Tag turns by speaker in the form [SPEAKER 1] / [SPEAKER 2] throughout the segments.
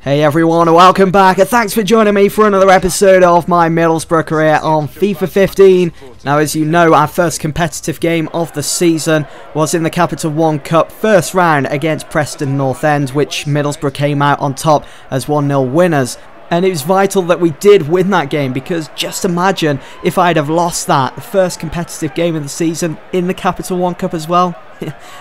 [SPEAKER 1] Hey everyone, welcome back and thanks for joining me for another episode of my Middlesbrough career on FIFA 15. Now, as you know, our first competitive game of the season was in the Capital One Cup first round against Preston North End, which Middlesbrough came out on top as 1-0 winners. And it was vital that we did win that game, because just imagine if I'd have lost that, the first competitive game of the season in the Capital One Cup as well.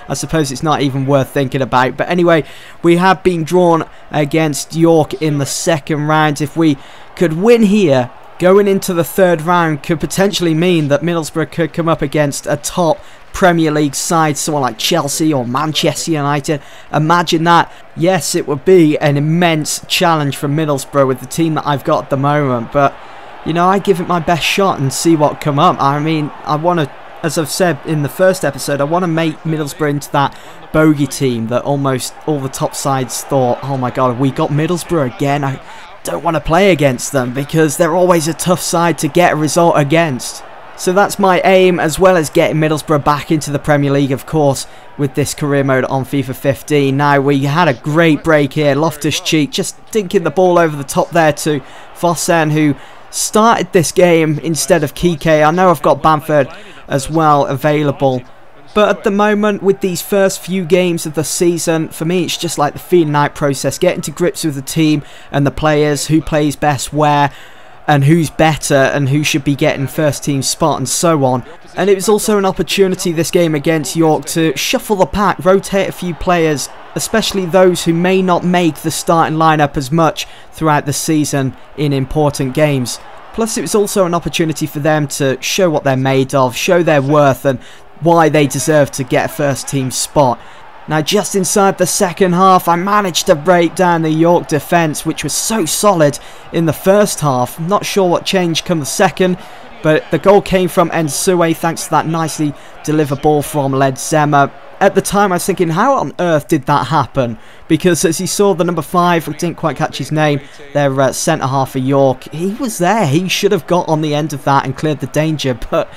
[SPEAKER 1] I suppose it's not even worth thinking about. But anyway, we have been drawn against York in the second round. If we could win here, going into the third round could potentially mean that Middlesbrough could come up against a top Premier League side, someone like Chelsea or Manchester United. Imagine that. Yes, it would be an immense challenge for Middlesbrough with the team that I've got at the moment. But, you know, I give it my best shot and see what come up. I mean, I want to, as I've said in the first episode, I want to make Middlesbrough into that bogey team that almost all the top sides thought, oh my god, we got Middlesbrough again. I don't want to play against them because they're always a tough side to get a result against. So that's my aim, as well as getting Middlesbrough back into the Premier League, of course, with this career mode on FIFA 15. Now, we had a great break here. Loftus-Cheek just dinking the ball over the top there to Fossen, who started this game instead of Kike. I know I've got Bamford as well available, but at the moment, with these first few games of the season, for me it's just like the feeling out process, getting to grips with the team and the players, who plays best where and who's better and who should be getting first team spot and so on. And it was also an opportunity, this game against York, to shuffle the pack, rotate a few players, especially those who may not make the starting lineup as much throughout the season in important games. Plus, it was also an opportunity for them to show what they're made of, show their worth and why they deserve to get a first team spot. Now, just inside the second half, I managed to break down the York defence, which was so solid in the first half. Not sure what changed come the second, but the goal came from S01E04 thanks to that nicely delivered ball from Ledzema. At the time, I was thinking, how on earth did that happen? Because as you saw, the number 5, I didn't quite catch his name, their centre-half for York, he was there. He should have got on the end of that and cleared the danger, but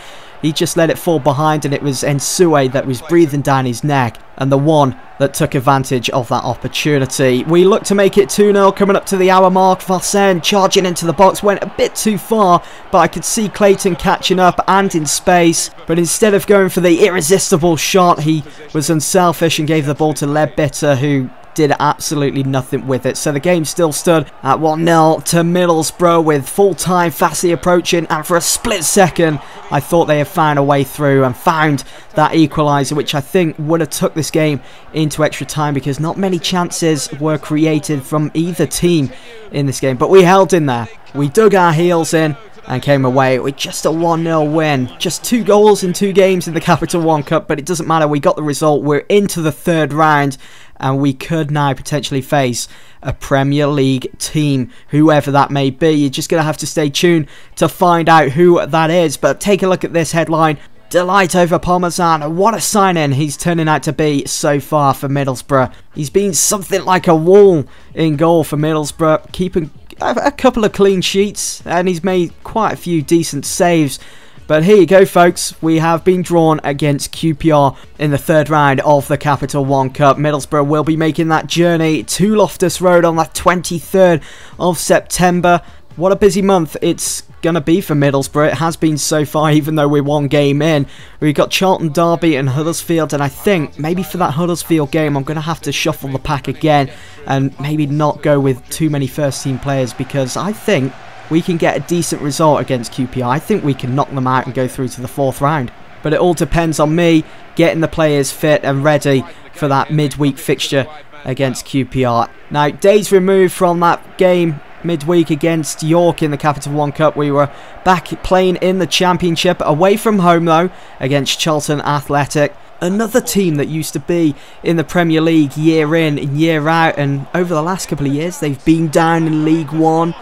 [SPEAKER 1] he just let it fall behind, and it was S01E04 that was breathing down his neck and the one that took advantage of that opportunity. We look to make it 2-0 coming up to the hour mark. Fossen charging into the box went a bit too far, but I could see Clayton catching up and in space. But instead of going for the irresistible shot, he was unselfish and gave the ball to Ledbetter, who did absolutely nothing with it. So the game still stood at 1-0 to Middlesbrough with full time fastly approaching, and for a split second I thought they had found a way through and found that equaliser, which I think would have took this game into extra time, because not many chances were created from either team in this game. But we held in there, we dug our heels in and came away with just a 1-0 win. Just 2 goals in 2 games in the Capital One Cup, but it doesn't matter, we got the result. We're into the third round, and we could now potentially face a Premier League team, whoever that may be. You're just going to have to stay tuned to find out who that is. But take a look at this headline. Delight over Parmesan. What a signing he's turning out to be so far for Middlesbrough. He's been something like a wall in goal for Middlesbrough, keeping a couple of clean sheets, and he's made quite a few decent saves. But here you go, folks, we have been drawn against QPR in the third round of the Capital One Cup. Middlesbrough will be making that journey to Loftus Road on the 23rd of September. What a busy month it's going to be for Middlesbrough. It has been so far, even though we're 1 game in. We've got Charlton, Derby and Huddersfield, and I think maybe for that Huddersfield game I'm going to have to shuffle the pack again and maybe not go with too many first team players, because I think we can get a decent result against QPR. I think we can knock them out and go through to the 4th round. But it all depends on me getting the players fit and ready for that midweek fixture against QPR. Now, days removed from that game midweek against York in the Capital One Cup, we were back playing in the Championship, away from home though, against Charlton Athletic. Another team that used to be in the Premier League year in and year out, and over the last couple of years they've been down in League One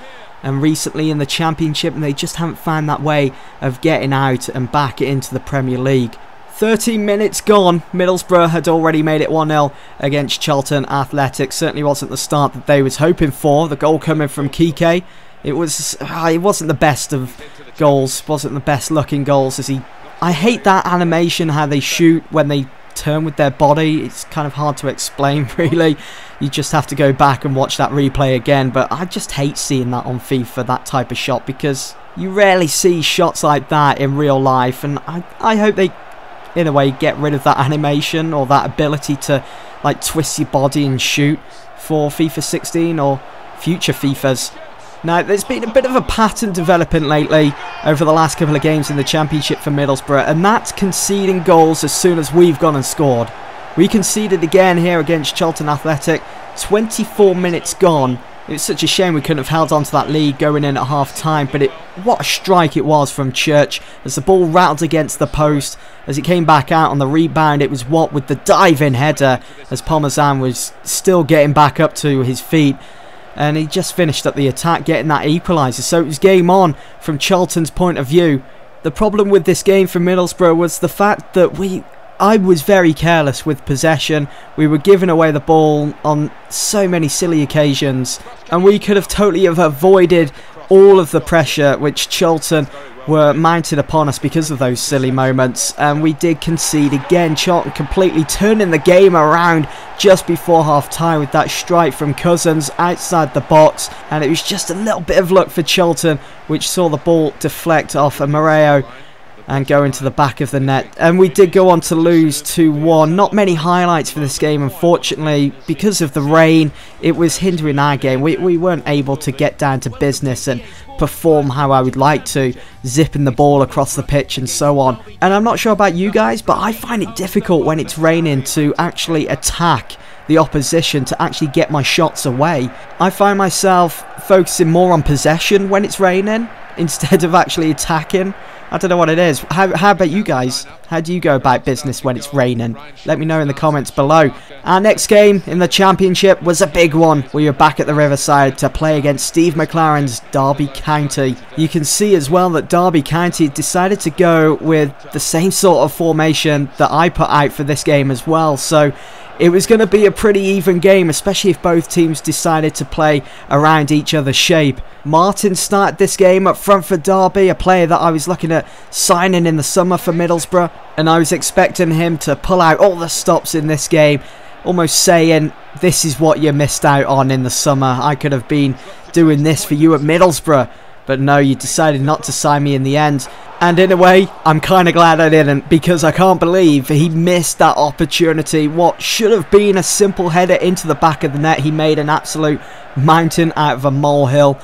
[SPEAKER 1] and recently in the Championship, and they just haven't found that way of getting out and back into the Premier League. 13 minutes gone, Middlesbrough had already made it 1-0 against Charlton Athletic. Certainly wasn't the start that they was hoping for. The goal coming from Kike. It wasn't the best of goals, wasn't the best looking goals as he... I hate that animation, how they shoot when they turn with their body. It's kind of hard to explain, really. You just have to go back and watch that replay again. But I just hate seeing that on FIFA, that type of shot, because you rarely see shots like that in real life. And I hope they, in a way, get rid of that animation or that ability to like twist your body and shoot for FIFA 16 or future FIFAs. Now, there's been a bit of a pattern developing lately over the last couple of games in the Championship for Middlesbrough, and that's conceding goals as soon as we've gone and scored. We conceded again here against Charlton Athletic, 24 minutes gone. It's such a shame we couldn't have held on to that lead going in at half-time, but what a strike it was from Church as the ball rattled against the post. As it came back out on the rebound, it was Watt with the dive-in header as Parmesan was still getting back up to his feet. And he just finished up the attack, getting that equaliser. So it was game on from Charlton's point of view. The problem with this game for Middlesbrough was the fact that I was very careless with possession. We were giving away the ball on so many silly occasions, and we could have totally avoided all of the pressure which Charlton were mounted upon us because of those silly moments. And we did concede again. Charlton completely turning the game around just before half time with that strike from Cousins outside the box, and it was just a little bit of luck for Charlton, which saw the ball deflect off a Moreo and go into the back of the net. And we did go on to lose 2-1. Not many highlights for this game, unfortunately. Because of the rain, it was hindering our game. We weren't able to get down to business and perform how I would like to, zipping the ball across the pitch and so on. And I'm not sure about you guys, but I find it difficult when it's raining to actually attack the opposition, to actually get my shots away. I find myself focusing more on possession when it's raining instead of actually attacking. I don't know what it is. How about you guys? How do you go about business when it's raining? Let me know in the comments below. Our next game in the Championship was a big one. We were back at the Riverside to play against Steve McLaren's Derby County. You can see as well that Derby County decided to go with the same sort of formation that I put out for this game as well. So it was going to be a pretty even game, especially if both teams decided to play around each other's shape. Martin started this game up front for Derby, a player that I was looking at signing in the summer for Middlesbrough, and I was expecting him to pull out all the stops in this game, almost saying, this is what you missed out on in the summer. I could have been doing this for you at Middlesbrough. But no, you decided not to sign me in the end. And in a way, I'm kind of glad I didn't, because I can't believe he missed that opportunity. What should have been a simple header into the back of the net, he made an absolute mountain out of a molehill,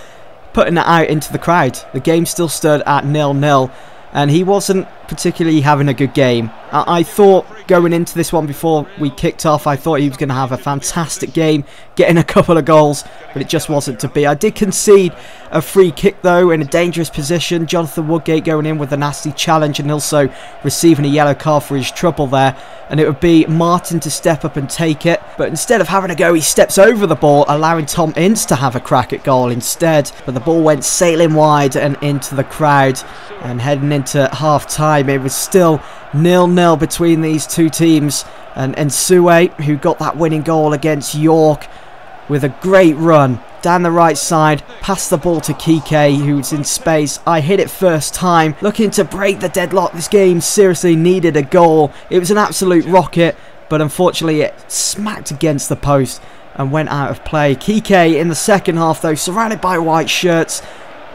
[SPEAKER 1] putting it out into the crowd. The game still stood at 0-0, and he wasn't particularly having a good game. I thought going into this one before we kicked off, I thought he was going to have a fantastic game, getting a couple of goals, but it just wasn't to be. I did concede a free kick though in a dangerous position. Jonathan Woodgate going in with a nasty challenge and also receiving a yellow card for his trouble there. And it would be Martin to step up and take it, but instead of having a go, he steps over the ball, allowing Tom Ince to have a crack at goal instead. But the ball went sailing wide and into the crowd. And heading into half time, it was still 0-0 between these two teams. And Nsue, who got that winning goal against York with a great run down the right side, passed the ball to Kike, who's in space. I hit it first time, looking to break the deadlock. This game seriously needed a goal. It was an absolute rocket, but unfortunately it smacked against the post and went out of play. Kike in the second half though, surrounded by white shirts,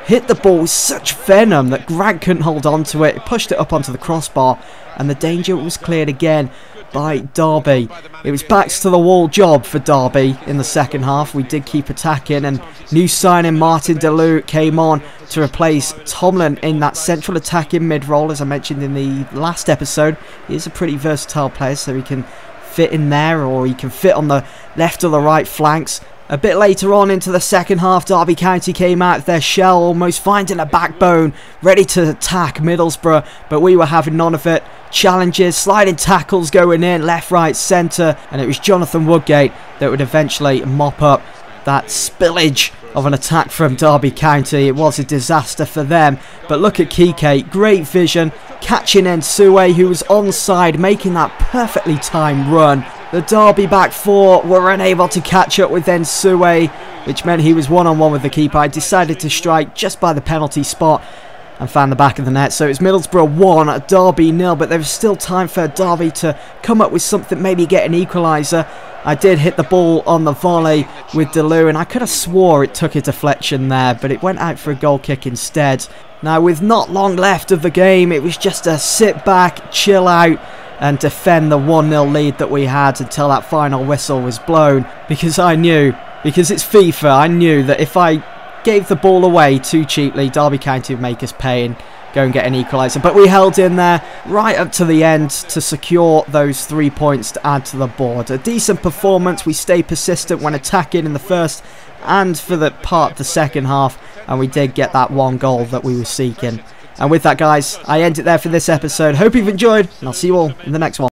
[SPEAKER 1] hit the ball with such venom that Grant couldn't hold on to it. It pushed it up onto the crossbar, and the danger was cleared again by Derby. It was backs to the wall job for Derby in the second half. We did keep attacking, and new signing Martin Deleu came on to replace Tomlin in that central attacking mid-role. As I mentioned in the last episode, he is a pretty versatile player, so he can fit in there, or he can fit on the left or the right flanks. A bit later on into the second half, Derby County came out of their shell, almost finding a backbone, ready to attack Middlesbrough, but we were having none of it. Challenges, sliding tackles going in, left, right, centre, and it was Jonathan Woodgate that would eventually mop up that spillage of an attack from Derby County. It was a disaster for them, but look at Kike, great vision, catching Nsue, who was onside, making that perfectly timed run. The Derby back four were unable to catch up with Nsue, which meant he was one-on-one with the keeper. I decided to strike just by the penalty spot, and found the back of the net. So it's Middlesbrough 1, Derby 0, but there was still time for Derby to come up with something, maybe get an equaliser. I did hit the ball on the volley with Delu, and I could have swore it took a deflection there, but it went out for a goal kick instead. Now, with not long left of the game, it was just a sit back, chill out, and defend the 1-0 lead that we had until that final whistle was blown, because I knew, because it's FIFA, I knew that if I gave the ball away too cheaply, Derby County would make us pay and go and get an equaliser. But we held in there right up to the end to secure those 3 points to add to the board. A decent performance. We stayed persistent when attacking in the first and for the part of the second half, and we did get that one goal that we were seeking. And with that, guys, I end it there for this episode. Hope you've enjoyed, and I'll see you all in the next one.